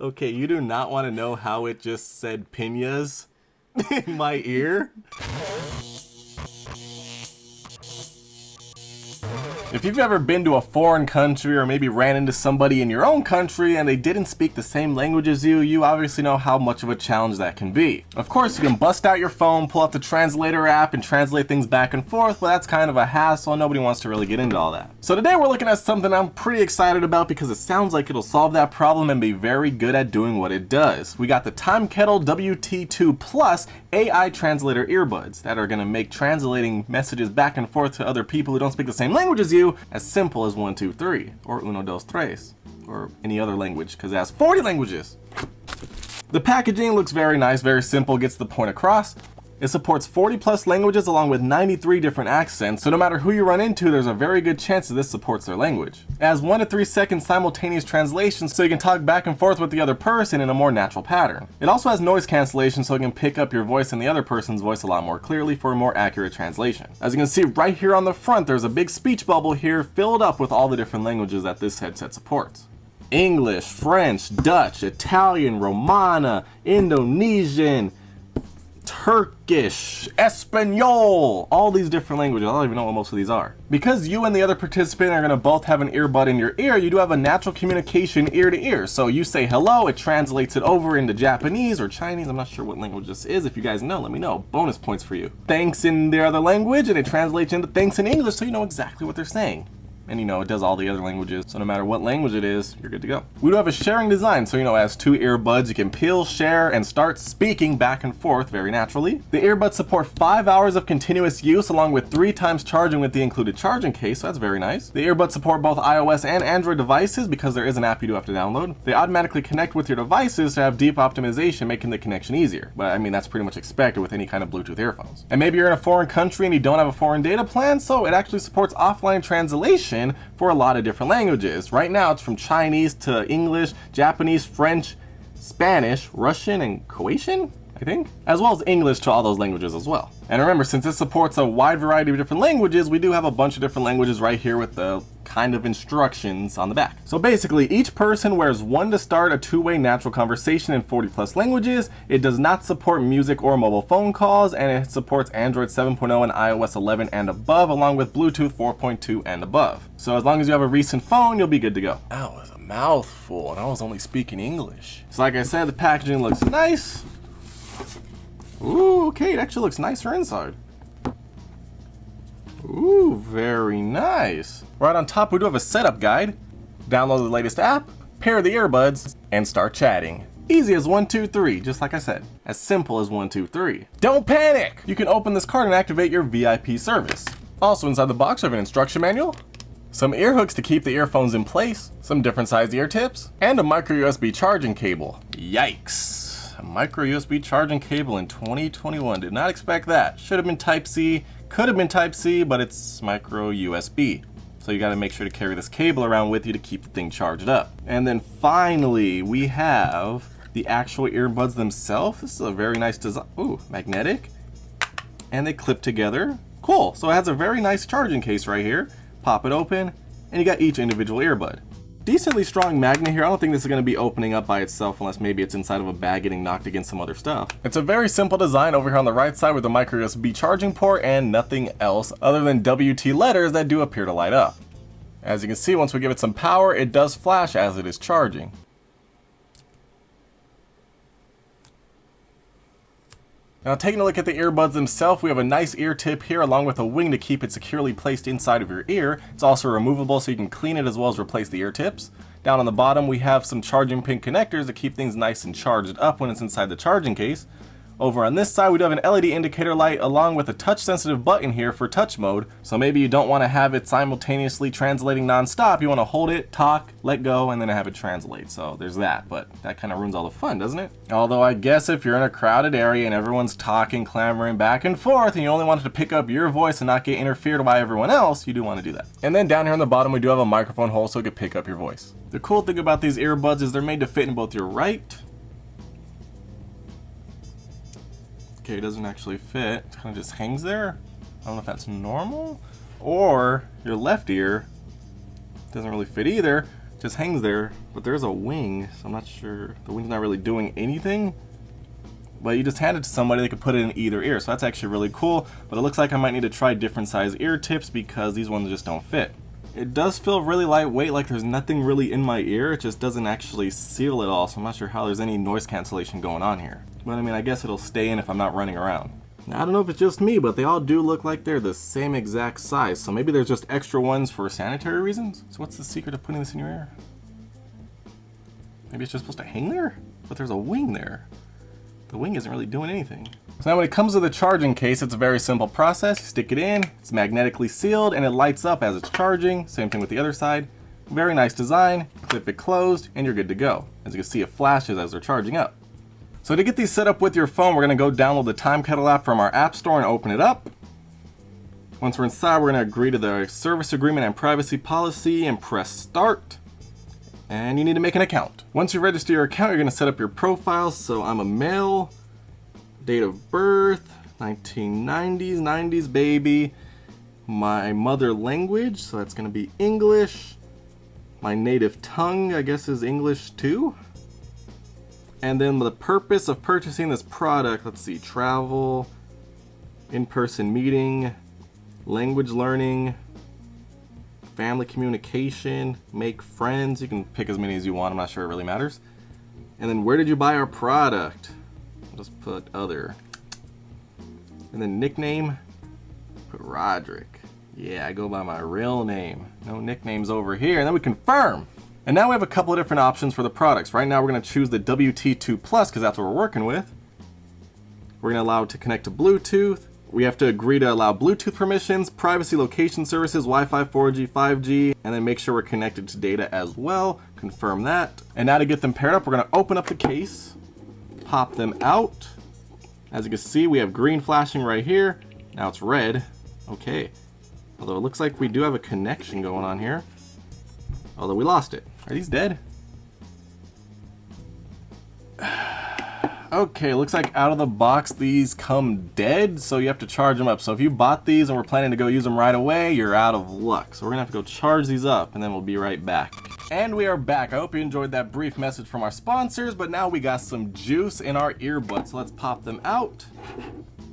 Okay, you do not want to know how it just said piñas in my ear? If you've ever been to a foreign country or maybe ran into somebody in your own country and they didn't speak the same language as you, you obviously know how much of a challenge that can be. Of course, you can bust out your phone, pull out the Translator app and translate things back and forth, but that's kind of a hassle. Nobody wants to really get into all that. So today we're looking at something I'm pretty excited about because it sounds like it'll solve that problem and be very good at doing what it does. We got the Timekettle WT2 Plus AI Translator earbuds that are going to make translating messages back and forth to other people who don't speak the same language as you as simple as 1, 2, 3, or uno, dos, tres, or any other language, because it has 40 languages. The packaging looks very nice, very simple, gets the point across. It supports 40 plus languages along with 93 different accents, so no matter who you run into, there's a very good chance that this supports their language. It has 1 to 3 second simultaneous translation, so you can talk back and forth with the other person in a more natural pattern. It also has noise cancellation, so it can pick up your voice and the other person's voice a lot more clearly for a more accurate translation. As you can see right here on the front, there's a big speech bubble here filled up with all the different languages that this headset supports. English, French, Dutch, Italian, Romana, Indonesian, Turkish, Espanol, all these different languages. I don't even know what most of these are. Because you and the other participant are going to both have an earbud in your ear, you do have a natural communication ear to ear. So you say hello, it translates it over into Japanese or Chinese. I'm not sure what language this is. If you guys know, let me know. Bonus points for you. Thanks in their other language, and it translates into thanks in English, so you know exactly what they're saying. And you know, it does all the other languages, so no matter what language it is, you're good to go. We do have a sharing design, so you know, as 2 earbuds, you can peel, share, and start speaking back and forth very naturally. The earbuds support 5 hours of continuous use along with 3 times charging with the included charging case, so that's very nice. The earbuds support both iOS and Android devices because there is an app you do have to download. They automatically connect with your devices to have deep optimization, making the connection easier. But I mean, that's pretty much expected with any kind of Bluetooth earphones. And maybe you're in a foreign country and you don't have a foreign data plan, so it actually supports offline translation for a lot of different languages. Right now it's from Chinese to English, Japanese, French, Spanish, Russian, and Croatian, I think, as well as English to all those languages as well. And remember, since this supports a wide variety of different languages, we do have a bunch of different languages right here with the kind of instructions on the back. So basically, each person wears 1 to start a 2-way natural conversation in 40 plus languages. It does not support music or mobile phone calls, and it supports Android 7.0 and iOS 11 and above, along with Bluetooth 4.2 and above. So as long as you have a recent phone, you'll be good to go. That was a mouthful, and I was only speaking English. So like I said, the packaging looks nice. Ooh, okay, it actually looks nicer inside. Ooh, very nice. Right on top, we do have a setup guide. Download the latest app, pair the earbuds, and start chatting. Easy as 1, 2, 3, just like I said. As simple as 1, 2, 3. Don't panic! You can open this card and activate your VIP service. Also inside the box, we have an instruction manual, some ear hooks to keep the earphones in place, some different sized ear tips, and a micro USB charging cable. Yikes. A micro USB charging cable in 2021. Did not expect that. Should have been Type-C, could have been Type-C, but it's micro USB. So you gotta make sure to carry this cable around with you to keep the thing charged up. And then finally, we have the actual earbuds themselves. This is a very nice design. Ooh, magnetic. And they clip together. Cool, so it has a very nice charging case right here. Pop it open, and you got each individual earbud. Decently strong magnet here. I don't think this is going to be opening up by itself unless maybe it's inside of a bag getting knocked against some other stuff. It's a very simple design over here on the right side with a micro USB charging port and nothing else other than WT letters that do appear to light up. As you can see, once we give it some power, it does flash as it is charging. Now taking a look at the earbuds themselves, we have a nice ear tip here along with a wing to keep it securely placed inside of your ear. It's also removable so you can clean it as well as replace the ear tips. Down on the bottom we have some charging pin connectors to keep things nice and charged up when it's inside the charging case. Over on this side, we do have an LED indicator light along with a touch sensitive button here for touch mode. So maybe you don't want to have it simultaneously translating non-stop. You want to hold it, talk, let go, and then have it translate. So there's that, but that kind of ruins all the fun, doesn't it? Although I guess if you're in a crowded area and everyone's talking, clamoring back and forth, and you only wanted to pick up your voice and not get interfered by everyone else, you do want to do that. And then down here on the bottom, we do have a microphone hole so it could pick up your voice. The cool thing about these earbuds is they're made to fit in both your right. Okay, it doesn't actually fit. It kind of just hangs there. I don't know if that's normal. Or your left ear doesn't really fit either. just hangs there, but there's a wing, so I'm not sure. The wing's not really doing anything. But you just hand it to somebody, they could put it in either ear, so that's actually really cool. But it looks like I might need to try different size ear tips because these ones just don't fit. It does feel really lightweight, like there's nothing really in my ear. It just doesn't actually seal at all, so I'm not sure how there's any noise cancellation going on here. But I mean, I guess it'll stay in if I'm not running around. Now, I don't know if it's just me, but they all do look like they're the same exact size, so maybe there's just extra ones for sanitary reasons? So what's the secret of putting this in your ear? Maybe it's just supposed to hang there? But there's a wing there. The wing isn't really doing anything. So now when it comes to the charging case, it's a very simple process. You stick it in, it's magnetically sealed, and it lights up as it's charging. Same thing with the other side. Very nice design. Clip it closed, and you're good to go. As you can see, it flashes as they're charging up. So to get these set up with your phone, we're gonna go download the Timekettle app from our app store and open it up. Once we're inside, we're gonna agree to the service agreement and privacy policy and press start. And you need to make an account. Once you register your account, you're gonna set up your profile. So I'm a male, date of birth, 1990s, 90s baby. My mother language, so that's gonna be English. My native tongue, I guess, is English too. And then the purpose of purchasing this product, let's see, travel, in-person meeting, language learning, family communication, make friends. You can pick as many as you want, I'm not sure it really matters. And then where did you buy our product? I'll just put other. And then nickname, put Rodrick. Yeah, I go by my real name. No nicknames over here. And then we confirm. And now we have a couple of different options for the products. Right now we're gonna choose the WT2 Plus because that's what we're working with. We're gonna allow it to connect to Bluetooth. We have to agree to allow Bluetooth permissions, privacy location services, Wi-Fi, 4G, 5G, and then make sure we're connected to data as well. Confirm that. And now to get them paired up, we're gonna open up the case, pop them out. As you can see, we have green flashing right here. Now it's red. Okay. Although it looks like we do have a connection going on here. Although we lost it. Are these dead? Okay, looks like out of the box these come dead, so you have to charge them up. So if you bought these and we're planning to go use them right away, you're out of luck. So we're gonna have to go charge these up and then we'll be right back. And we are back. I hope you enjoyed that brief message from our sponsors, but now we got some juice in our earbuds. So let's pop them out.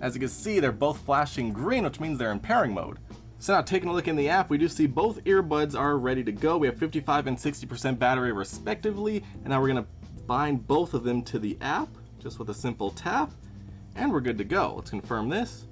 As you can see, they're both flashing green, which means they're in pairing mode. So now taking a look in the app, we do see both earbuds are ready to go. We have 55 and 60% battery respectively. And now we're gonna bind both of them to the app just with a simple tap, and we're good to go. Let's confirm this.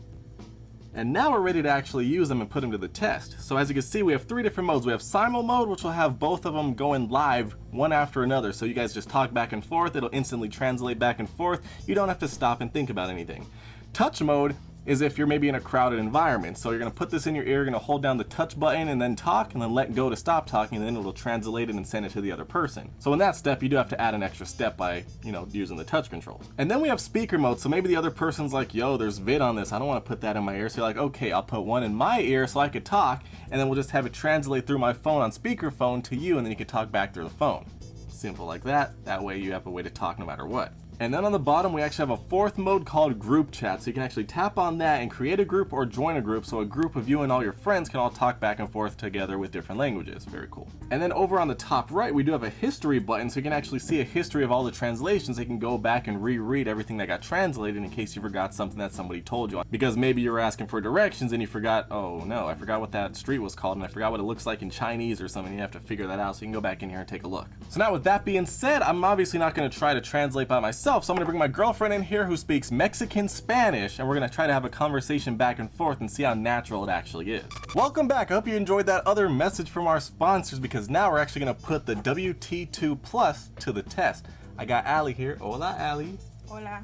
And now we're ready to actually use them and put them to the test. So as you can see, we have three different modes. We have simul mode, which will have both of them going live one after another. So you guys just talk back and forth. It'll instantly translate back and forth. You don't have to stop and think about anything. Touch mode is if you're maybe in a crowded environment. So you're gonna put this in your ear, you're gonna hold down the touch button and then talk, and then let go to stop talking, and then it'll translate it and send it to the other person. So in that step, you do have to add an extra step by, using the touch controls. And then we have speaker mode. So maybe the other person's like, yo, there's vid on this. I don't wanna put that in my ear. So you're like, okay, I'll put one in my ear so I could talk, and then we'll just have it translate through my phone on speakerphone to you, and then you can talk back through the phone. Simple like that. That way you have a way to talk no matter what. And then on the bottom, we actually have a fourth mode called group chat. So you can actually tap on that and create a group or join a group. So a group of you and all your friends can all talk back and forth together with different languages. Very cool. And then over on the top right, we do have a history button. So you can actually see a history of all the translations. So you can go back and reread everything that got translated in case you forgot something that somebody told you. Because maybe you were asking for directions and you forgot, oh no, I forgot what that street was called and I forgot what it looks like in Chinese or something. You have to figure that out. So you can go back in here and take a look. So now with that being said, I'm obviously not going to try to translate by myself. So I'm going to bring my girlfriend in here who speaks Mexican Spanish, and we're gonna try to have a conversation back and forth and see how natural it actually is. Welcome back. I hope you enjoyed that other message from our sponsors, because now we're actually gonna put the WT2 Plus to the test. I got Ali here. Hola, Ali. Hola.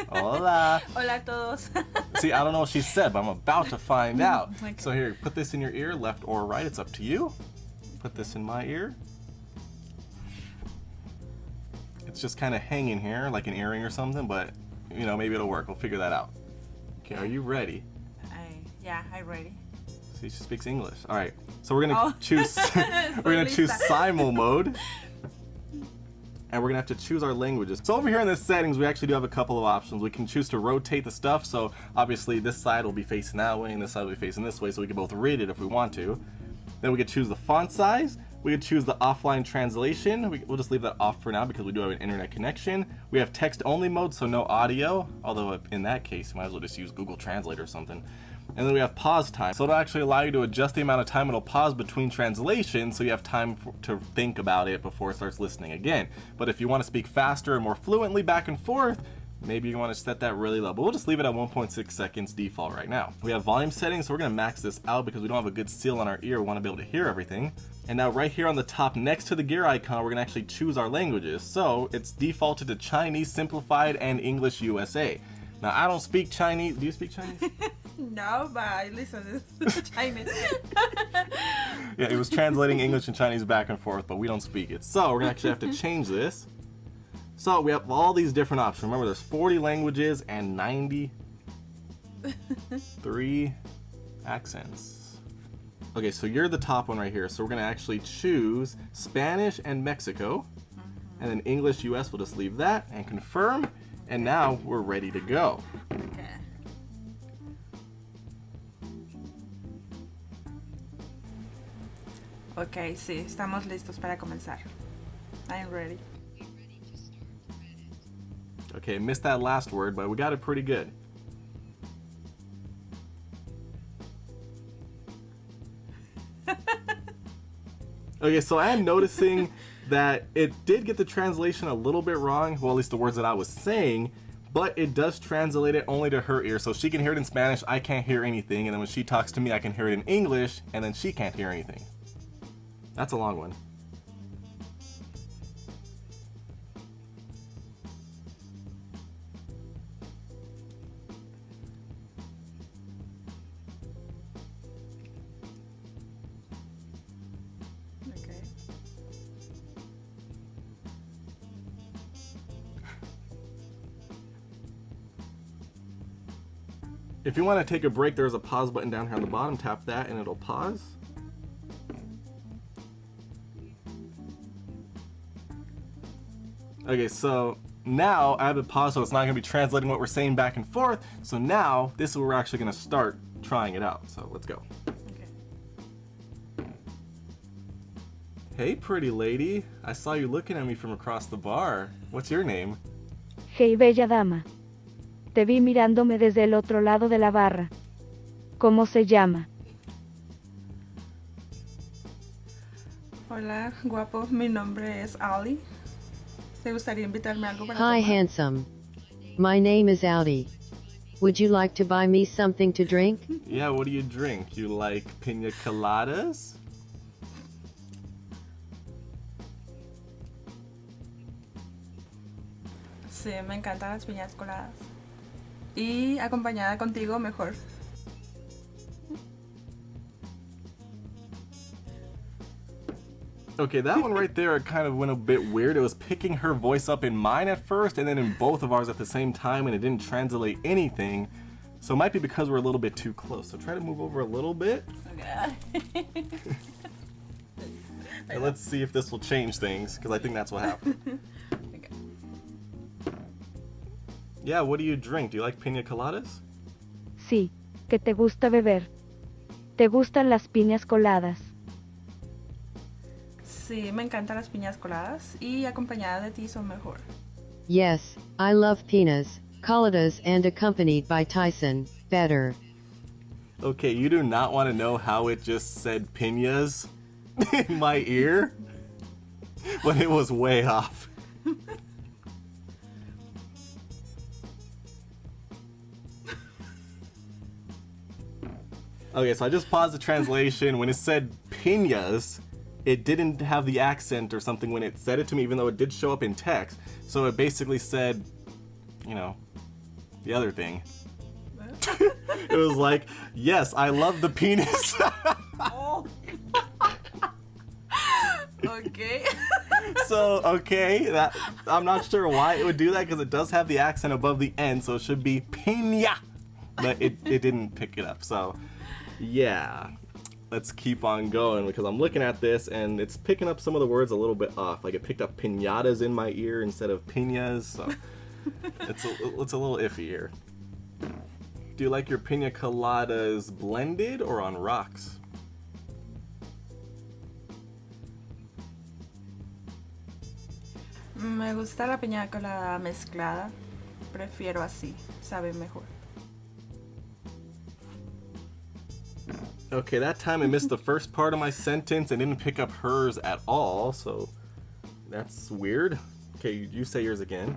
Hola. Hola a todos. See, I don't know what she said, but I'm about to find out. Okay. So here, put this in your ear, left or right, it's up to you. Put this in my ear. It's just kind of hanging here like an earring or something, but maybe it'll work. We'll figure that out. Okay, are you ready? I'm ready. See, she speaks English. All right, so we're gonna choose. We're gonna choose simul mode, and we're gonna have to choose our languages. So over here in the settings, we actually do have a couple of options. We can choose to rotate the stuff. So obviously this side will be facing that way, and this side will be facing this way, so we can both read it if we want to. Then we could choose the font size. We could choose the offline translation. We'll just leave that off for now because we do have an internet connection. We have text only mode, so no audio, although in that case, you might as well just use Google Translate or something. And then we have pause time. So it'll actually allow you to adjust the amount of time it'll pause between translations so you have time to think about it before it starts listening again. But if you want to speak faster and more fluently back and forth, maybe you want to set that really low, but we'll just leave it at 1.6 seconds default right now. We have volume settings, so we're going to max this out because we don't have a good seal on our ear. We want to be able to hear everything. And now right here on the top next to the gear icon, we're going to actually choose our languages. So it's defaulted to Chinese Simplified and English USA. Now I don't speak Chinese. Do you speak Chinese? No, but I listen to Chinese. Yeah, it was translating English and Chinese back and forth, but we don't speak it. So we're going to actually have to change this. So we have all these different options. Remember, there's 40 languages and 93 accents. Okay, so you're the top one right here. So we're gonna actually choose Spanish and Mexico. And then English US, we'll just leave that and confirm. And now we're ready to go. Okay. Ok, sí, estamos listos para comenzar. I'm ready. Okay, missed that last word, but we got it pretty good. Okay, so I am noticing that it did get the translation a little bit wrong, well, at least the words that I was saying, but it does translate it only to her ear, so she can hear it in Spanish, I can't hear anything, and then when she talks to me, I can hear it in English, and then she can't hear anything. That's a long one. Okay. If you want to take a break, there's a pause button down here on the bottom. Tap that and it'll pause. Okay, so now I have it paused, so it's not going to be translating what we're saying back and forth. So now this is where we're actually going to start trying it out. So let's go. Okay. Hey, pretty lady. I saw you looking at me from across the bar. What's your name? Hey, bella dama. Te vi mirándome desde el otro lado de la barra. ¿Cómo se llama? Hola, guapo. Mi nombre es Ali. ¿Te gustaría invitarme a algo para Hi, tomar? handsome. My name is Audi. Would you like to buy me something to drink? Yeah, what do you drink? You like pina coladas? Sí, me encantan las piñas coladas. Y acompañada contigo, mejor. Okay, that one right there, it kind of went a bit weird. It was picking her voice up in mine at first and then in both of ours at the same time, and it didn't translate anything. So it might be because we're a little bit too close. So try to move over a little bit. Okay. And let's see if this will change things, because I think that's what happened. Okay. Yeah, what do you drink? Do you like pina coladas? Sí, que te gusta beber. ¿Te gustan las piñas coladas? Sí, me encantan las piñas coladas y acompañada de ti son mejor. Yes, I love pinas, coladas and accompanied by Tyson, better. Okay, you do not want to know how it just said piñas in my ear when it was way off. Okay, so I just paused the translation. When it said piñas, it didn't have the accent or something when it said it to me, even though it did show up in text. So it basically said, you know, the other thing. It was like, yes, I love the penis. Oh. Okay. So, okay, that I'm not sure why it would do that, because it does have the accent above the end, so it should be piña. But it didn't pick it up, so yeah. Let's keep on going, because I'm looking at this and it's picking up some of the words a little bit off. Like it picked up piñatas in my ear instead of piñas, so it's a little iffy here. Do you like your piña coladas blended or on rocks? Me gusta la piña colada mezclada. Prefiero así, sabe mejor. Okay, that time I missed the first part of my sentence and didn't pick up hers at all, so that's weird. Okay, you say yours again.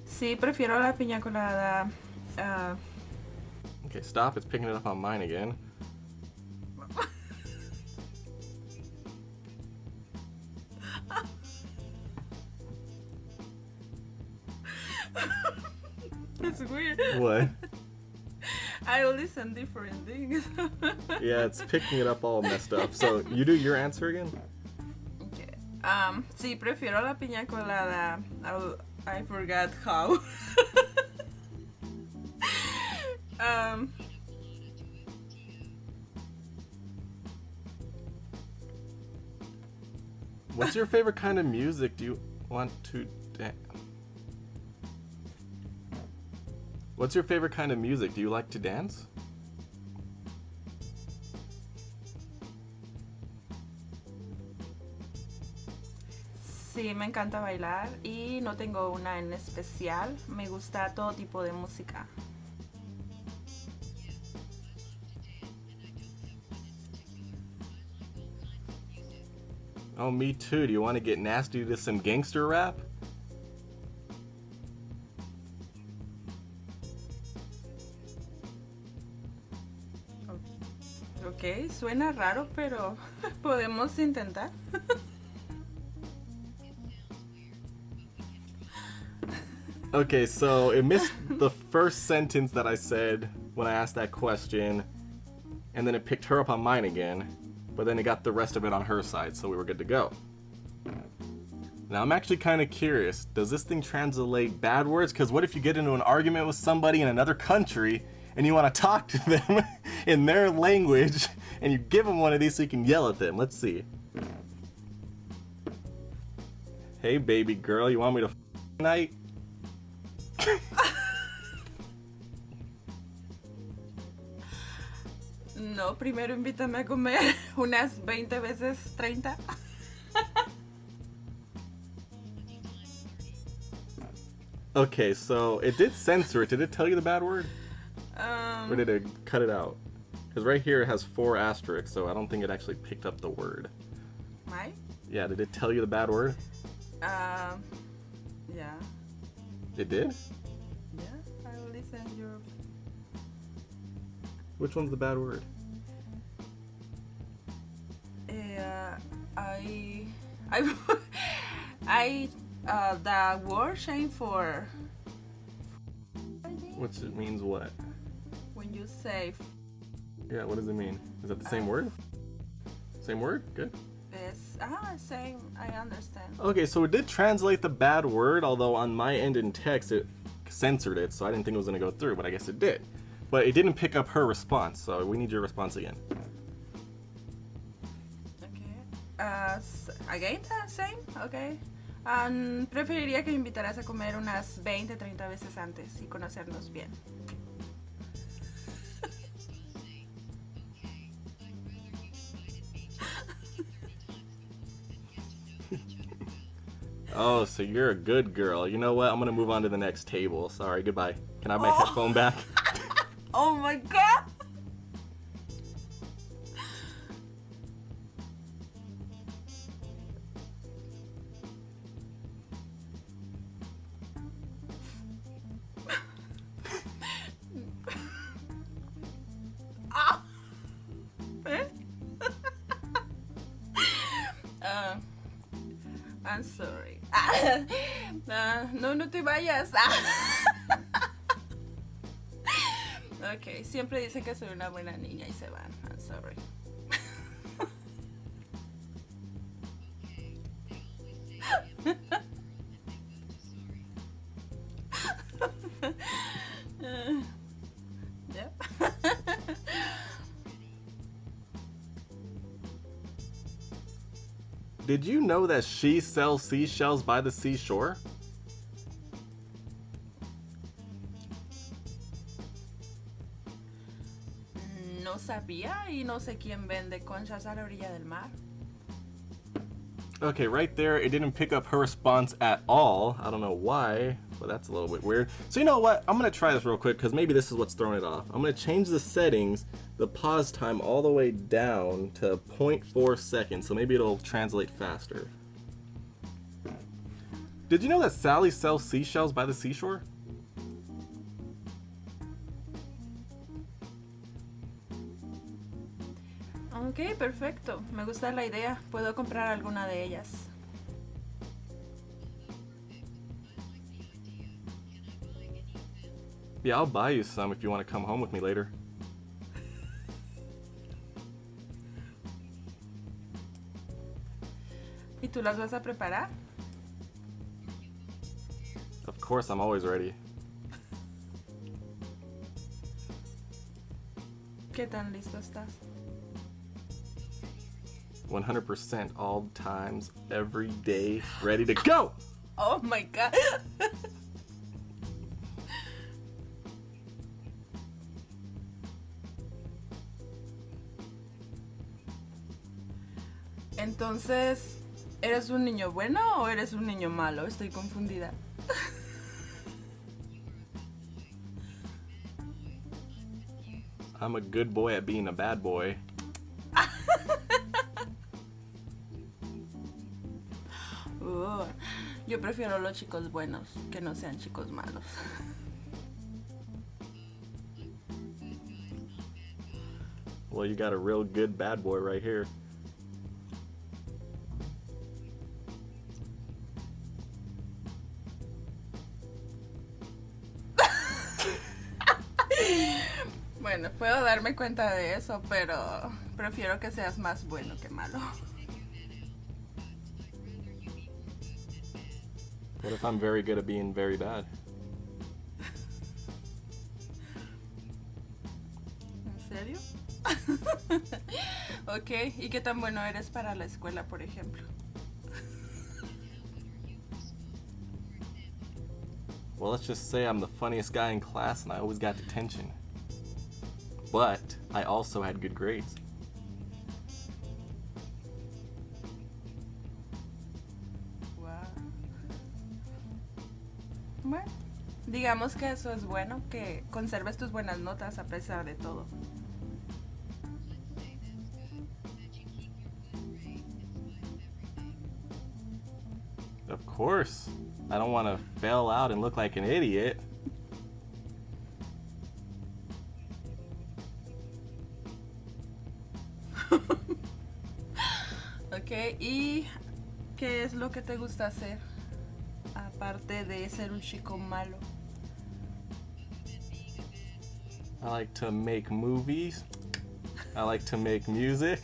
Sí, prefiero la piña colada. Okay, stop. It's picking it up on mine again. It's weird. What? I listen different things. Yeah, it's picking it up all messed up. So, you do your answer again? Okay. Sí, prefiero la piña colada. I forgot how. What's your favorite kind of music do you want to dance? What's your favorite kind of music? Do you like to dance? Sí, me encanta bailar y no tengo una en especial. Me gusta todo tipo de música. Oh, me too. Do you want to get nasty to some gangster rap? Ok, suena raro, pero podemos intentar. Okay, so it missed the first sentence that I said when I asked that question, and then it picked her up on mine again, but then it got the rest of it on her side, so we were good to go. Now I'm actually kind of curious, does this thing translate bad words? Because what if you get into an argument with somebody in another country and you want to talk to them in their language and you give them one of these so you can yell at them? Let's see. Hey baby girl, you want me to tonight? No, primero invítame a comer unas 20 veces 30. Okay, so it did censor it. Did it tell you the bad word? Or did it cut it out? Because right here it has 4 asterisks, so I don't think it actually picked up the word. ¿Mai? Yeah, did it tell you the bad word? Yeah. It did? Yeah, I will listen your... Which one's the bad word? The word shame for Which it means what? when you say Yeah, what does it mean? Is that the same word? Same word? Good. same, I understand. Okay, so it did translate the bad word, although on my end in text it censored it, so I didn't think it was going to go through, but I guess it did. But it didn't pick up her response, so we need your response again. Okay. Again, same, okay. Preferiría que me invitaras a comer unas 20, 30 veces antes y conocernos bien. Oh, so you're a good girl. You know what? I'm gonna move on to the next table. Sorry, goodbye. Can I have my headphone back? Oh my god! I'm sorry. No te vayas. Ok, siempre dicen que soy una buena niña y se van. I'm sorry. Yep. Did you know that she sells seashells by the seashore? No sabía y no sé quién vende conchas a la orilla del mar. Okay, right there, it didn't pick up her response at all. I don't know why, but that's a little bit weird. So you know what? I'm gonna try this real quick because maybe this is what's throwing it off. I'm gonna change the settings, the pause time all the way down to 0.4 seconds, so maybe it'll translate faster. Did you know that Sally sells seashells by the seashore? Ok, perfecto. Me gusta la idea. Puedo comprar alguna de ellas. Yeah, I'll buy you some if you want to come home with me later. ¿Y tú las vas a preparar? Of course, I'm always ready. ¿Qué tan listo estás? 100% all times, every day, ready to go! Oh my god. Entonces, ¿eres un niño bueno o eres un niño malo? Estoy confundida. I'm a good boy at being a bad boy. Yo prefiero los chicos buenos, que no sean chicos malos. Well, you got a real good bad boy right here. Bueno, puedo darme cuenta de eso, pero prefiero que seas más bueno que malo. What if I'm very good at being very bad? ¿En serio? Ok, ¿y qué tan bueno eres para la escuela, por ejemplo? Well, let's just say I'm the funniest guy in class and I always got detention. But I also had good grades. Wow. Bueno, digamos que eso es bueno, que conserves tus buenas notas a pesar de todo. Of course. I don't want to fail out and look like an idiot. Ok, ¿y qué es lo que te gusta hacer? Aparte de ser un chico malo. I like to make movies. I like to make music.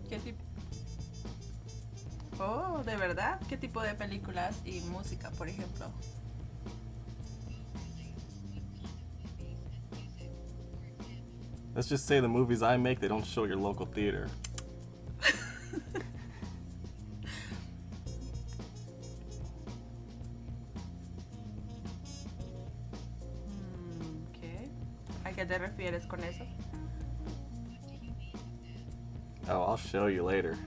¿Qué tipo? Oh, ¿de verdad? ¿Qué tipo de películas y música, por ejemplo? Let's just say the movies I make, they don't show your local theater. ¿Qué? ¿A qué te refieres con eso? Oh, I'll show you later.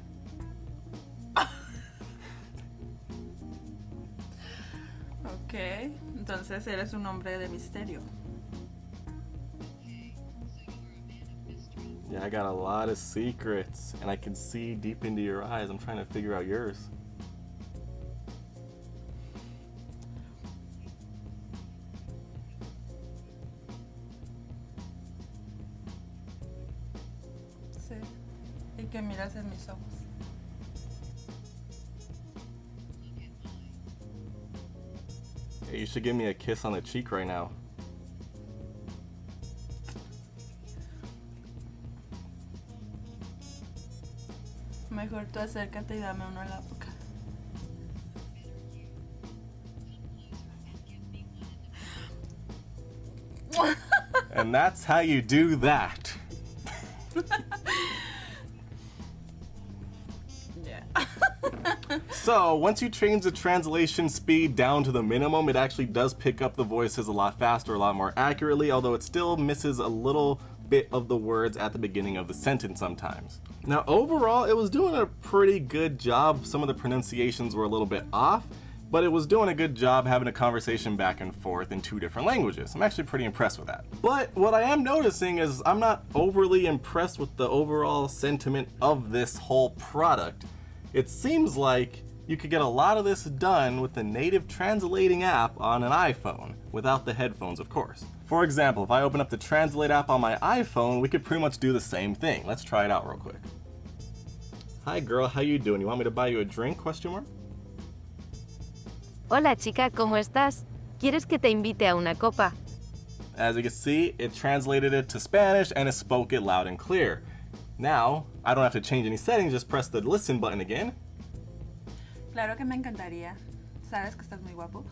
Ok, entonces eres un hombre de misterio. Yeah, I got a lot of secrets, and I can see deep into your eyes. I'm trying to figure out yours. Sí. Y que miras en mis ojos. Hey, you should give me a kiss on the cheek right now. Mejor tú acércate y dame uno en la boca. And that's how you do that. Yeah. So, once you change the translation speed down to the minimum, it actually does pick up the voices a lot faster, a lot more accurately, although it still misses a little bit of the words at the beginning of the sentence sometimes. Now overall, it was doing a pretty good job. Some of the pronunciations were a little bit off, but it was doing a good job having a conversation back and forth in 2 different languages. I'm actually pretty impressed with that. But what I am noticing is I'm not overly impressed with the overall sentiment of this whole product. It seems like you could get a lot of this done with the native translating app on an iPhone, without the headphones, of course. For example, if I open up the Translate app on my iPhone, we could pretty much do the same thing. Let's try it out real quick. Hi girl, how you doing? You want me to buy you a drink? Question mark. Hola chica, ¿cómo estás? ¿Quieres que te invite a una copa? As you can see, it translated it to Spanish and it spoke it loud and clear. Now, I don't have to change any settings, just press the listen button again. Claro que me encantaría. Sabes que estás muy guapo.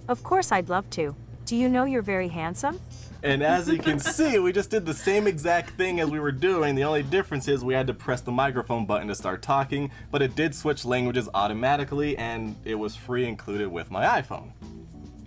Of course I'd love to. Do you know you're very handsome? And as you can see, we just did the same exact thing as we were doing. The only difference is we had to press the microphone button to start talking, but it did switch languages automatically and it was free included with my iPhone.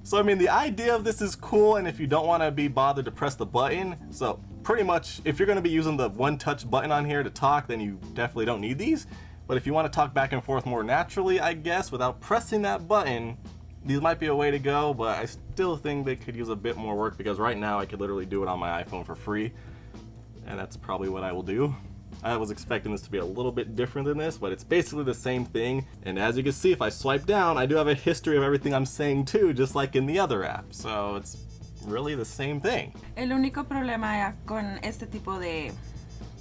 So I mean, the idea of this is cool, and if you don't want to be bothered to press the button, so pretty much if you're going to be using the one-touch button on here to talk, then you definitely don't need these. But if you want to talk back and forth more naturally, I guess, without pressing that button, these might be a way to go, but I still think they could use a bit more work because right now I could literally do it on my iPhone for free, and that's probably what I will do. I was expecting this to be a little bit different than this, but it's basically the same thing. And as you can see, if I swipe down, I do have a history of everything I'm saying too, just like in the other app. So it's really the same thing. El único problema con este tipo de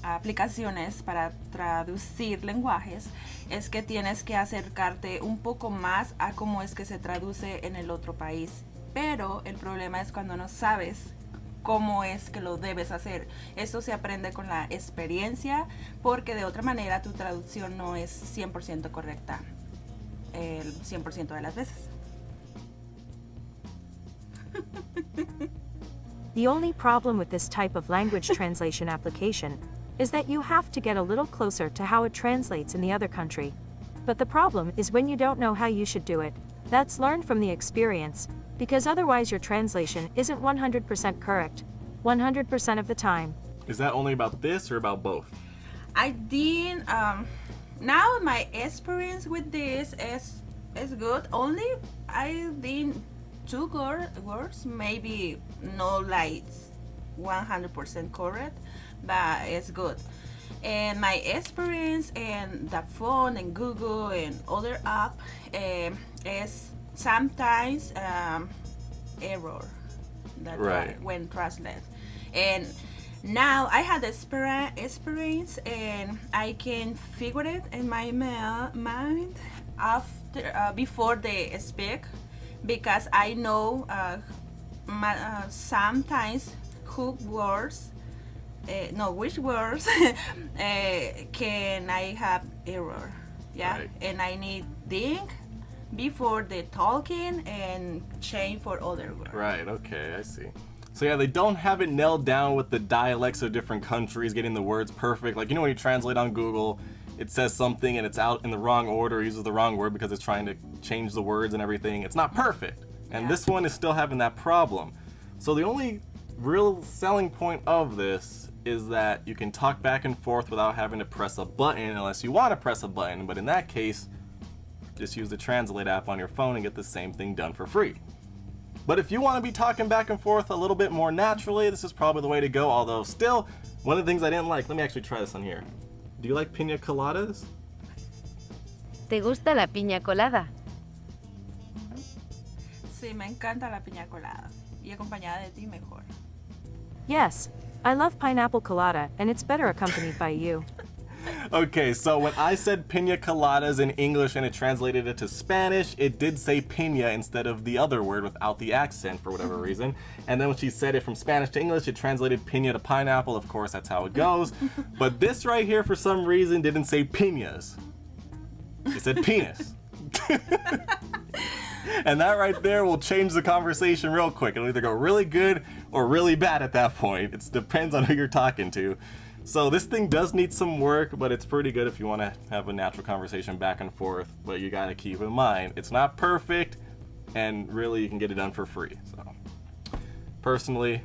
aplicaciones para traducir lenguajes es que tienes que acercarte un poco más a cómo es que se traduce en el otro país. Pero el problema es cuando no sabes cómo es que lo debes hacer. Esto se aprende con la experiencia, porque de otra manera tu traducción no es 100% correcta el 100% de las veces. The only problem with this type of language translation application is that you have to get a little closer to how it translates in the other country. But the problem is when you don't know how you should do it. That's learned from the experience, because otherwise your translation isn't 100% correct 100% of the time. Is that only about this or about both? I did now my experience with this is good. Only I did 2 words, maybe not like 100% correct, but it's good. And my experience in the phone and Google and other app is sometimes error that right. When translate. And now I had experience and I can figure it in my mind after before they speak, because I know sometimes which words can I have error, yeah, right. And I need think before the talking and change for other words. Right, okay, I see. So yeah, they don't have it nailed down with the dialects of different countries, getting the words perfect. Like, you know, when you translate on Google, it says something and it's out in the wrong order, uses the wrong word because it's trying to change the words and everything. It's not perfect. And Yeah. this one is still having that problem. So the only real selling point of this is that you can talk back and forth without having to press a button, unless you want to press a button. But in that case, just use the Translate app on your phone and get the same thing done for free. But if you want to be talking back and forth a little bit more naturally, this is probably the way to go. Although still, one of the things I didn't like, let me actually try this on here. Do you like piña coladas? ¿Te gusta la piña colada? Sí, me encanta la piña colada y acompañada de ti mejor. Yes, I love pineapple colada, and it's better accompanied by you. Okay, so when I said piña coladas in English and it translated it to Spanish, it did say piña instead of the other word without the accent for whatever reason. And then when she said it from Spanish to English, it translated piña to pineapple. Of course, that's how it goes. But this right here, for some reason, didn't say piñas. It said penis. And that right there will change the conversation real quick. It'll either go really good or really bad at that point. It depends on who you're talking to. So this thing does need some work, but it's pretty good if you want to have a natural conversation back and forth. But you got to keep in mind, it's not perfect, and really you can get it done for free. So personally,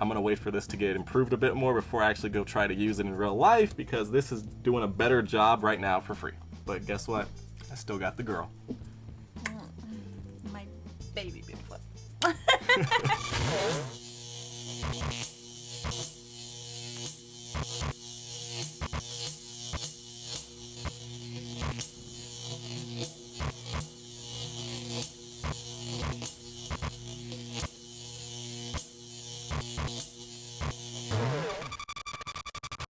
I'm gonna wait for this to get improved a bit more before I actually go try to use it in real life, because this is doing a better job right now for free. But guess what? I still got the girl. My baby Bigfoot.